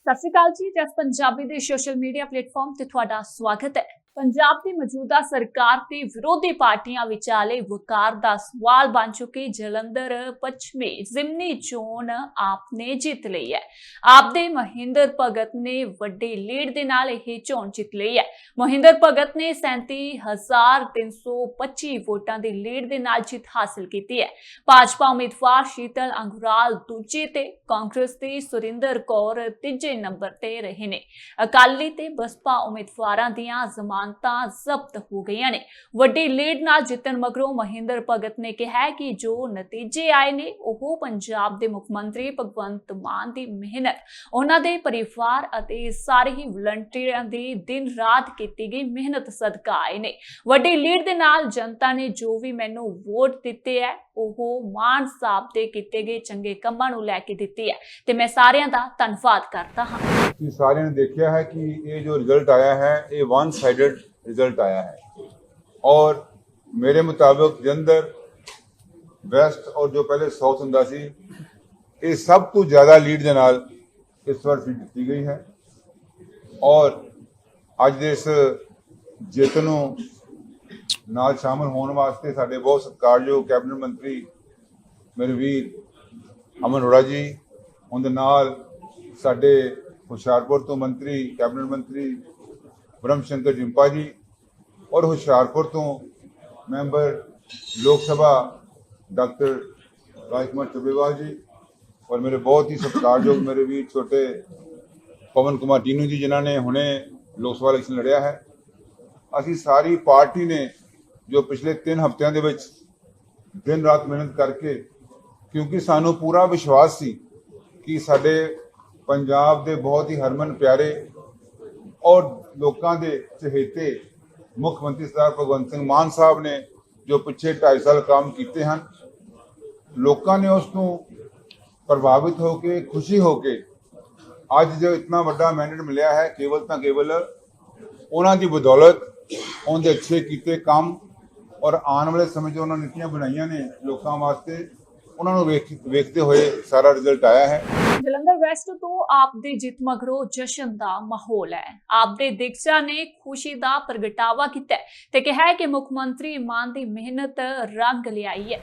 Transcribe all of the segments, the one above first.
ਸਤਿ ਸ਼੍ਰੀ ਅਕਾਲ ਜੀ। ਜਸ ਪੰਜਾਬੀ ਦੇ ਸੋਸ਼ਲ ਮੀਡੀਆ ਪਲੇਟਫਾਰਮ ਤੇ ਤੁਹਾਡਾ ਸਵਾਗਤ ਹੈ। ਪੰਜਾਬ ਦੀ ਮੌਜੂਦਾ ਸਰਕਾਰ ਤੇ ਵਿਰੋਧੀ ਪਾਰਟੀਆਂ ਵਿਚਾਲੇ ਵਕਾਰ ਦਾ ਸਵਾਲ ਬਣ ਚੁੱਕੀ ਜਲੰਧਰ ਪੱਛਮੀ ਜ਼ਿਮਨੀ ਚੋਣ ਆਪ ਨੇ ਜਿੱਤ ਲਈ ਹੈ। ਆਪ ਦੇ ਮਹਿੰਦਰ ਭਗਤ ਨੇ ਵੱਡੀ ਲੀਡ ਦੇ ਨਾਲ ਇਹ ਚੋਣ ਜਿੱਤ ਲਈ ਹੈ। ਮਹਿੰਦਰ ਭਗਤ ਨੇ 37,325 ਵੋਟਾਂ ਦੀ ਲੀਡ ਦੇ ਨਾਲ ਜਿੱਤ ਹਾਸਲ ਕੀਤੀ ਹੈ। ਭਾਜਪਾ ਉਮੀਦਵਾਰ ਸ਼ੀਤਲ ਅੰਗਰਾਲ ਦੂਜੇ ਤੇ ਕਾਂਗਰਸ ਦੀ ਸੁਰਿੰਦਰ ਕੌਰ ਤੀਜੇ ਨੰਬਰ ਤੇ ਰਹੇ ਨੇ। ਅਕਾਲੀ ਤੇ ਬਸਪਾ ਉਮੀਦਵਾਰਾਂ ਦੀਆਂ ਜ਼ਮਾਨਤਾਂ ਜ਼ਬਤ ਹੋ ਗਈਆਂ ਨੇ। ਵੱਡੀ ਲੀਡ ਨਾਲ ਜਿੱਤਣ ਮਗਰੋਂ ਮਹਿੰਦਰ ਭਗਤ ਨੇ ਕਿਹਾ ਕਿ ਜੋ ਨਤੀਜੇ ਆਏ ਨੇ ਉਹ ਪੰਜਾਬ ਦੇ ਮੁੱਖ ਮੰਤਰੀ ਭਗਵੰਤ ਮਾਨ ਦੀ ਮਿਹਨਤ, ਉਹਨਾਂ ਦੇ ਪਰਿਵਾਰ ਅਤੇ ਸਾਰੇ ਹੀ ਵਲੰਟੀਅਰਾਂ ਦੀ ਦਿਨ ਰਾਤ ਕੀਤੀ ਗਈ ਮਿਹਨਤ ਸਦਕਾ ਆਏ ਨੇ। ਵੱਡੀ ਲੀਡ ਦੇ ਨਾਲ ਜਨਤਾ ਨੇ ਜੋ ਵੀ ਮੈਨੂੰ ਵੋਟ ਦਿੱਤੇ ਹੈ ਉਹ ਮਾਨ ਸਾਹਿਬ ਦੇ ਕੀਤੇ ਗਏ ਚੰਗੇ ਕੰਮਾਂ ਨੂੰ ਲੈ ਕੇ ਦਿੱਤੀ ਹੈ ਤੇ ਮੈਂ ਸਾਰਿਆਂ ਦਾ ਧੰਨਵਾਦ ਕਰਦਾ ਹਾਂ। कि सारे ने देखा है कि ये जो रिजल्ट आया है ये वन साइडेड रिजल्ट आया है और मेरे मुताबिक जलंधर वैस्ट और जो पहले साउथ हुंदा सी ये सब तो ज़्यादा लीड के नाल इस बार सीट दी गई है और अज दे इस जित नूं नाल शामिल होने वास्ते साडे बहुत सत्कारयोग कैबिनेट मंत्री मेरे वीर अमन अरोड़ा जी, उनके नाल साडे हुशियारपुर तो मंत्री कैबिनेट मंत्री ब्रह्म शंकर जिंपा जी और हुशियारपुर तो मैंबर लोक सभा डॉक्टर राजकुमार चब्बेवाल जी और मेरे बहुत ही सत्कारयोग मेरे भी छोटे पवन कुमार टीनू जी जिन्होंने हुणे लोक सभा इलेक्शन लड़िया है। असी सारी पार्टी ने जो पिछले 3 हफ्तियां दे विच दिन रात मेहनत करके, क्योंकि सानू पूरा विश्वास सी कि साडे पंजाब दे बहुत ही हरमन प्यारे और लोगों के चहेते मुख्यमंत्री सरदार भगवंत सिंह मान साहब ने जो पिछले 2.5 साल काम किए हैं, लोगों ने उसको प्रभावित होकर खुशी होकर अज जो इतना बड़ा मैंडेट मिलया है केवल तो केवल उन्हों की बदौलत उनके अच्छे किए काम और आने वाले समय जो उन्होंने नीतियां बनाई ने लोगों वास्ते उन्होंने वेखते हुए सारा रिजल्ट आया है। ਜਲੰਧਰ ਵੈਸਟ ਤੋਂ ਆਪ ਦੀ ਜਿੱਤ ਮਗਰੋਂ ਜਸ਼ਨ ਦਾ ਮਾਹੌਲ ਹੈ। ਆਪ ਦੇ ਦਿਗਜਾਂ ਨੇ ਖੁਸ਼ੀ ਦਾ ਪ੍ਰਗਟਾਵਾ ਕੀਤਾ ਤੇ ਕਿਹਾ ਕਿ ਮੁੱਖ ਮੰਤਰੀ ਮਾਨ ਦੀ ਮਿਹਨਤ ਰੰਗ ਲਿਆਈ ਹੈ।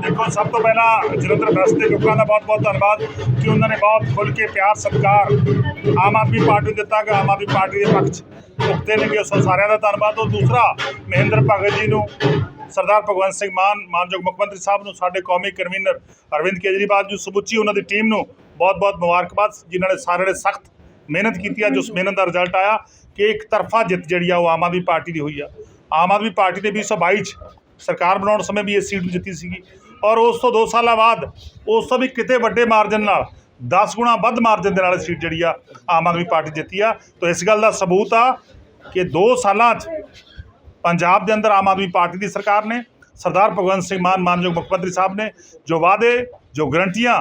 देखो, सब तो पहला जलंधर वैस्ट के लोगों का बहुत बहुत धन्यवाद कि उन्होंने बहुत खुल के प्यार सत्कार आम आदमी पार्टी को दिता कि आम आदमी पार्टी के पक्ष भुगते ने कि उस सारे का धन्यवाद। और दूसरा महेंद्र भगत जी को, सरदार भगवंत सिंह मान मानयोग मुख्यमंत्री साहब को, साडे कौमी कन्वीनर अरविंद केजरीवाल जी, समूची उन्होंने टीम को बहुत बहुत मुबारकबाद जिन्होंने सारे ने सख्त मेहनत की है। जो उस मेहनत का रिजल्ट आया कि एक तरफा जित जी आम आदमी पार्टी की हुई है। आम आदमी पार्टी ने 2022 सरकार बनाने समय भी ये सीट जिती सी और उस तो 2 साल बाद उस तो भी कितने बड़े मार्जन नाल 10 गुणा वध मार्जन के नाल सीट जी आम आदमी पार्टी जिती आ। तो इस गल का सबूत आ कि 2 सालों पंजाब के अंदर आम आदमी पार्टी की सरकार ने, सरदार भगवंत सिंह मान मानयोग मुख्यमंत्री साहब ने जो वादे जो गारंटियां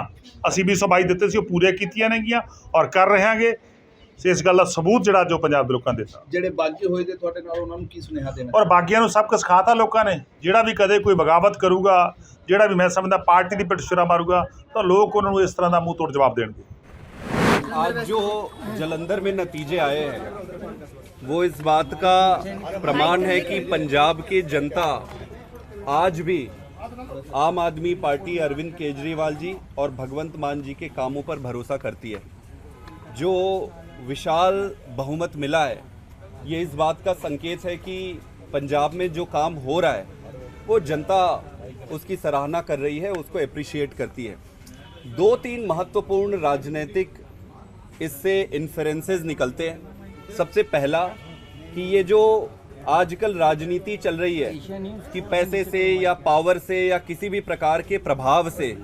असी 2022 दिते सी पूरे कीतियां नेगियां और कर रहे हैं। इस गल का सबूत जिहड़ा जो पंजाब के लोगों ने दिता। ਜਿਹੜੇ ਬਾਗੀ ਹੋਏ ਤੇ ਤੁਹਾਡੇ ਨਾਲ ਉਹਨਾਂ ਨੂੰ ਕੀ ਸੁਨੇਹਾ ਦੇਣਾ? और बाकियां नूं सब कुछ सिखाता लोगों ने, जिहड़ा भी कदे कोई बगावत करूगा, जिहड़ा भी मैं समझदा पार्टी की पिठ छुरा मारूगा तो लोग उन्होंने इस तरह का मुंह तोड़ जवाब देंगे। आज जो जलंधर में नतीजे आए हैं वो इस बात का प्रमाण है कि पंजाब की जनता आज भी आम आदमी पार्टी अरविंद केजरीवाल जी और भगवंत मान जी के कामों पर भरोसा करती है। जो विशाल बहुमत मिला है ये इस बात का संकेत है कि पंजाब में जो काम हो रहा है वो जनता उसकी सराहना कर रही है, उसको अप्रिशिएट करती है। 2-3 महत्वपूर्ण राजनीतिक इससे इन्फ्लुएंसेस निकलते हैं। सबसे पहला कि ये जो आजकल राजनीति चल रही है कि पैसे से या पावर से या किसी भी प्रकार के प्रभाव से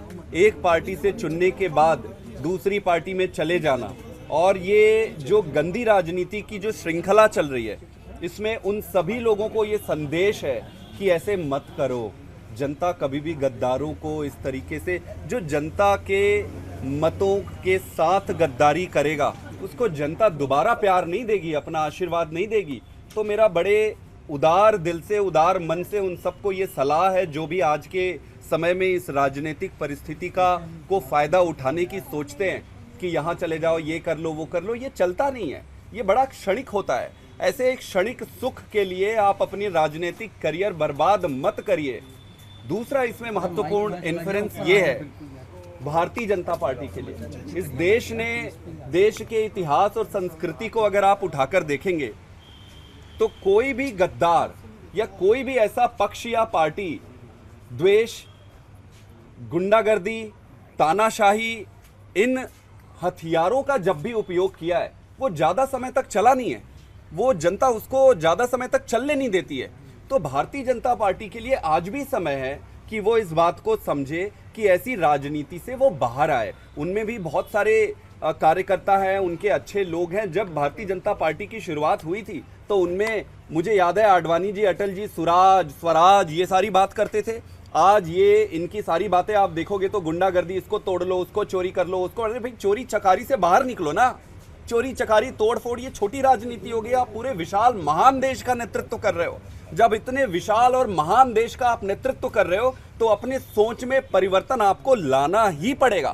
एक पार्टी से चुनने के बाद दूसरी पार्टी में चले जाना, और ये जो गंदी राजनीति की जो श्रृंखला चल रही है इसमें उन सभी लोगों को ये संदेश है कि ऐसे मत करो। जनता कभी भी गद्दारों को इस तरीके से, जो जनता के मतों के साथ गद्दारी करेगा उसको जनता दोबारा प्यार नहीं देगी, अपना आशीर्वाद नहीं देगी। तो मेरा बड़े उदार दिल से, उदार मन से उन सबको ये सलाह है जो भी आज के समय में इस राजनीतिक परिस्थिति को फायदा उठाने की सोचते हैं कि यहाँ चले जाओ, ये कर लो, वो कर लो, ये चलता नहीं है। ये बड़ा क्षणिक होता है। ऐसे एक क्षणिक सुख के लिए आप अपनी राजनीतिक करियर बर्बाद मत करिए। दूसरा इसमें महत्वपूर्ण इन्फ्लुएंस ये है भारतीय जनता पार्टी के लिए। इस देश ने, देश के इतिहास और संस्कृति को अगर आप उठाकर देखेंगे तो कोई भी गद्दार या कोई भी ऐसा पक्ष या पार्टी द्वेष, गुंडागर्दी, तानाशाही, इन हथियारों का जब भी उपयोग किया है वो ज़्यादा समय तक चला नहीं है। वो जनता उसको ज़्यादा समय तक चलने नहीं देती है। तो भारतीय जनता पार्टी के लिए आज भी समय है कि वो इस बात को समझे कि ऐसी राजनीति से वो बाहर आए। उनमें भी बहुत सारे कार्यकर्ता हैं, उनके अच्छे लोग हैं। जब भारतीय जनता पार्टी की शुरुआत हुई थी तो उनमें मुझे याद है आडवाणी जी, अटल जी, स्वराज ये सारी बात करते थे। आज ये इनकी सारी बातें आप देखोगे तो गुंडागर्दी, इसको तोड़ लो, उसको चोरी कर लो, उसको, अरे भाई चोरी चकारी से बाहर निकलो ना। चोरी चकारी, तोड़ फोड़ ये छोटी राजनीति होगी। आप पूरे विशाल महान देश का नेतृत्व कर रहे हो। जब इतने विशाल और महान देश का आप नेतृत्व कर रहे हो तो अपने सोच में परिवर्तन आपको लाना ही पड़ेगा।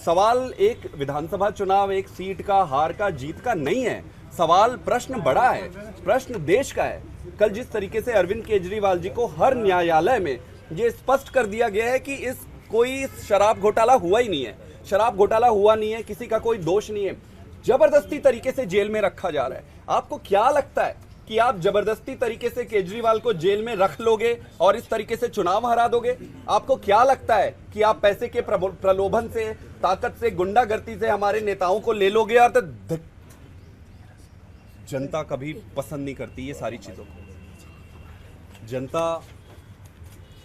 सवाल एक विधानसभा चुनाव, एक सीट का, हार का, जीत का नहीं है। सवाल, प्रश्न बड़ा है, प्रश्न देश का है। कल जिस तरीके से अरविंद केजरीवाल जी को हर न्यायालय में ये स्पष्ट कर दिया गया है कि कोई शराब घोटाला हुआ ही नहीं है, शराब घोटाला हुआ नहीं है, किसी का कोई दोष नहीं है, जबरदस्ती तरीके से जेल में रखा जा रहा है। आपको क्या लगता है कि आप जबरदस्ती तरीके से केजरीवाल को जेल में रख लोगे और इस तरीके से चुनाव हरा दोगे? आपको क्या लगता है कि आप पैसे के प्रलोभन से, ताकत से, गुंडागर्दी से हमारे नेताओं को ले लोगे? और तो जनता कभी पसंद नहीं करती ये सारी चीजों को। जनता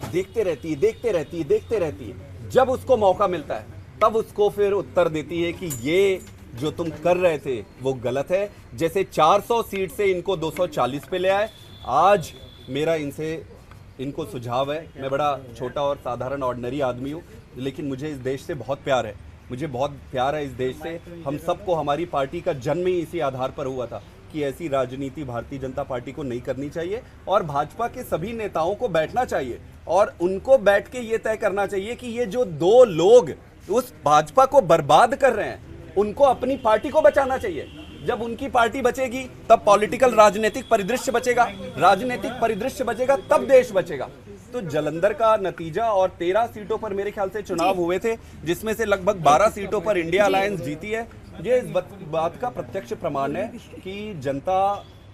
देखते रहती है। जब उसको मौका मिलता है तब उसको फिर उत्तर देती है कि ये जो तुम कर रहे थे वो गलत है। जैसे 400 सीट से इनको 240 पे ले आए। आज मेरा इनको सुझाव है, मैं बड़ा छोटा और साधारण ऑर्डिनरी आदमी हूँ, लेकिन मुझे इस देश से बहुत प्यार है। मुझे बहुत प्यार है इस देश से। हम सबको, हमारी पार्टी का जन्म ही इसी आधार पर हुआ था कि ऐसी राजनीति भारतीय जनता पार्टी को नहीं करनी चाहिए और भाजपा के सभी नेताओं को बैठना चाहिए और उनको बैठ के ये तय करना चाहिए कि ये जो दो लोग उस भाजपा को बर्बाद कर रहे हैं उनको अपनी पार्टी को बचाना चाहिए। जब उनकी पार्टी बचेगी तब पॉलिटिकल राजनीतिक परिदृश्य बचेगा, राजनीतिक परिदृश्य बचेगा तब देश बचेगा। तो जालंधर का नतीजा, और 13 सीटों पर मेरे ख्याल से चुनाव हुए थे जिसमें से लगभग 12 सीटों पर इंडिया अलायंस जीती है। ये इस बात का प्रत्यक्ष प्रमाण है कि जनता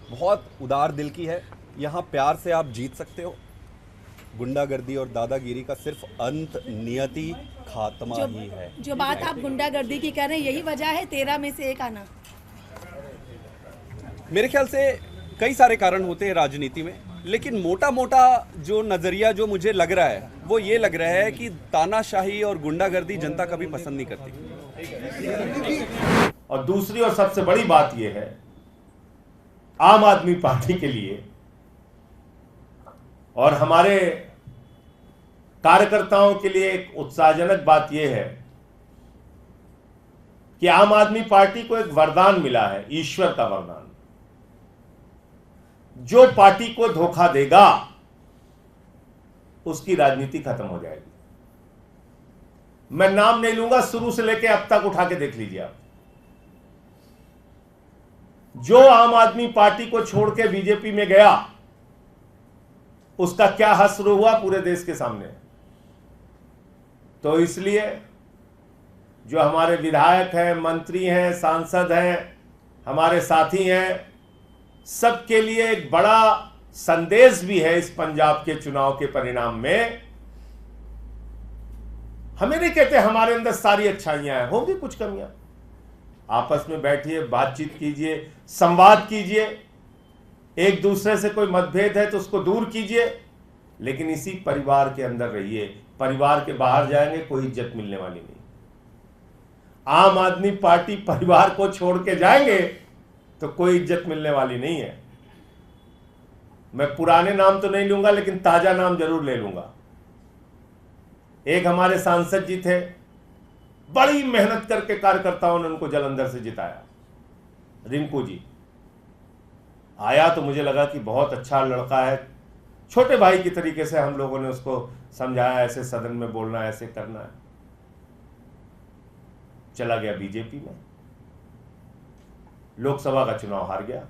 बहुत उदार दिल की है। यहाँ प्यार से आप जीत सकते हो। गुंडागर्दी और दादागिरी का सिर्फ अंत, नियति, खात्मा ही है। जो बात आप गुंडागर्दी की कह रहे हैं, यही वजह है 13 में से एक आना? मेरे ख्याल से कई सारे कारण होते हैं राजनीति में, लेकिन मोटा मोटा जो नजरिया जो मुझे लग रहा है वो ये लग रहा है कि तानाशाही और गुंडागर्दी जनता कभी पसंद नहीं करती। और दूसरी और सबसे बड़ी बात यह है, आम आदमी पार्टी के लिए और हमारे कार्यकर्ताओं के लिए एक उत्साहजनक बात यह है कि आम आदमी पार्टी को एक वरदान मिला है, ईश्वर का वरदान। जो पार्टी को धोखा देगा उसकी राजनीति खत्म हो जाएगी। मैं नाम नहीं लूंगा, शुरू से लेकर अब तक उठा के देख लीजिए आप। जो आम आदमी पार्टी को छोड़ के बीजेपी में गया उसका क्या हश्र हुआ पूरे देश के सामने। तो इसलिए जो हमारे विधायक हैं, मंत्री हैं, सांसद हैं, हमारे साथी हैं, सबके लिए एक बड़ा संदेश भी है इस पंजाब के चुनाव के परिणाम में। हमें नहीं कहते हमारे अंदर सारी अच्छाइयां हैं, होंगी कुछ कमियां। आपस में बैठिए, बातचीत कीजिए, संवाद कीजिए, एक दूसरे से कोई मतभेद है तो उसको दूर कीजिए, लेकिन इसी परिवार के अंदर रहिए। परिवार के बाहर जाएंगे कोई इज्जत मिलने वाली नहीं। आम आदमी पार्टी परिवार को छोड़ के जाएंगे तो कोई इज्जत मिलने वाली नहीं है। मैं पुराने नाम तो नहीं लूंगा लेकिन ताजा नाम जरूर ले लूंगा। एक हमारे सांसद जी थे, बड़ी मेहनत करके कार्यकर्ताओं ने उनको जालंधर से जिताया, रिंकू जी। आया तो मुझे लगा कि बहुत अच्छा लड़का है, छोटे भाई की तरीके से हम लोगों ने उसको समझाया ऐसे सदन में बोलना है, ऐसे करना है। चला गया बीजेपी में, लोकसभा का चुनाव हार गया।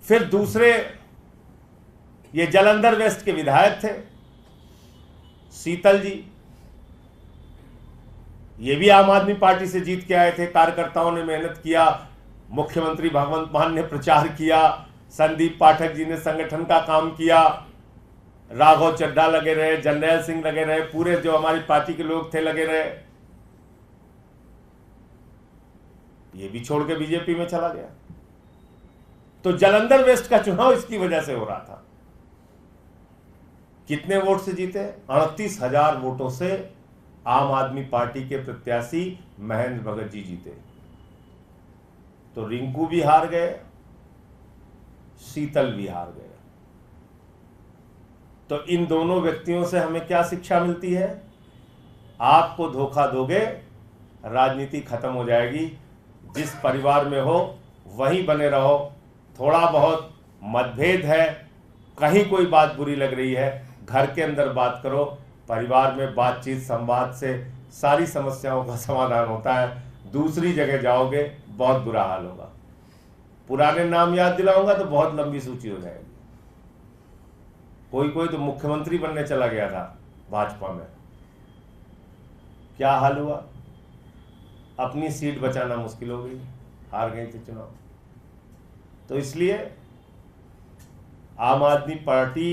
फिर दूसरे ये जालंधर वेस्ट के विधायक थे शीतल जी, ये भी आम आदमी पार्टी से जीत के आए थे। कार्यकर्ताओं ने मेहनत किया, मुख्यमंत्री भगवंत मान ने प्रचार किया, संदीप पाठक जी ने संगठन का काम किया, राघव चड्ढा लगे रहे, जर्नैल सिंह लगे रहे, पूरे जो हमारी पार्टी के लोग थे लगे रहे। ये भी छोड़ के बीजेपी में चला गया। तो जालंधर वेस्ट का चुनाव इसकी वजह से हो रहा था। कितने वोट से जीते? 38,000 वोटों से आम आदमी पार्टी के प्रत्याशी महेंद्र भगत जी जीते। तो रिंकू भी हार गए, शीतल भी हार गए। तो इन दोनों व्यक्तियों से हमें क्या शिक्षा मिलती है? आपको धोखा दोगे, राजनीति खत्म हो जाएगी। जिस परिवार में हो वहीं बने रहो। थोड़ा बहुत मतभेद है, कहीं कोई बात बुरी लग रही है, घर के अंदर बात करो। परिवार में बातचीत संवाद से सारी समस्याओं का समाधान होता है। दूसरी जगह जाओगे बहुत बुरा हाल होगा। पुराने नाम याद दिलाऊंगा तो बहुत लंबी सूची हो जाएगी। कोई तो मुख्यमंत्री बनने चला गया था भाजपा में, क्या हाल हुआ? अपनी सीट बचाना मुश्किल हो गई, हार गए थे चुनाव। तो इसलिए आम आदमी पार्टी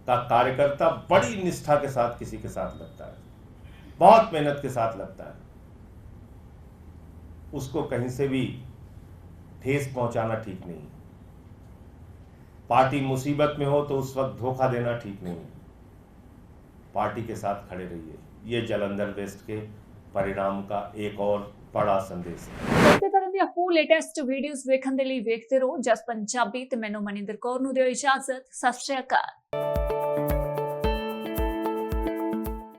का कार्यकर्ता बड़ी निष्ठा के साथ किसी के साथ लगता है, बहुत मेहनत के साथ लगता है। उसको कहीं से भी ठेस पहुंचाना ठीक नहीं। पार्टी मुसीबत में हो तो उस वक्त धोखा देना ठीक नहीं। पार्टी के साथ खड़े रहिए। ये जालंधर वेस्ट के परिणाम का एक और बड़ा संदेश है। ਇਸੇ ਤਰ੍ਹਾਂ ਦੀਆਂ ਹੋਰ ਲੇਟੈਸਟ ਵੀਡੀਓਜ਼ ਵੇਖਣ ਦੇ ਲਈ ਵੇਖਦੇ ਰਹੋ ਜਸ ਪੰਜਾਬੀ ਤੇ ਮੈਨੂੰ ਮਨਿੰਦਰ ਕੌਰ ਨੂੰ ਦਿਓ ਇਜਾਜ਼ਤ। ਸਤਿ ਸ਼੍ਰੀ ਅਕਾਲ।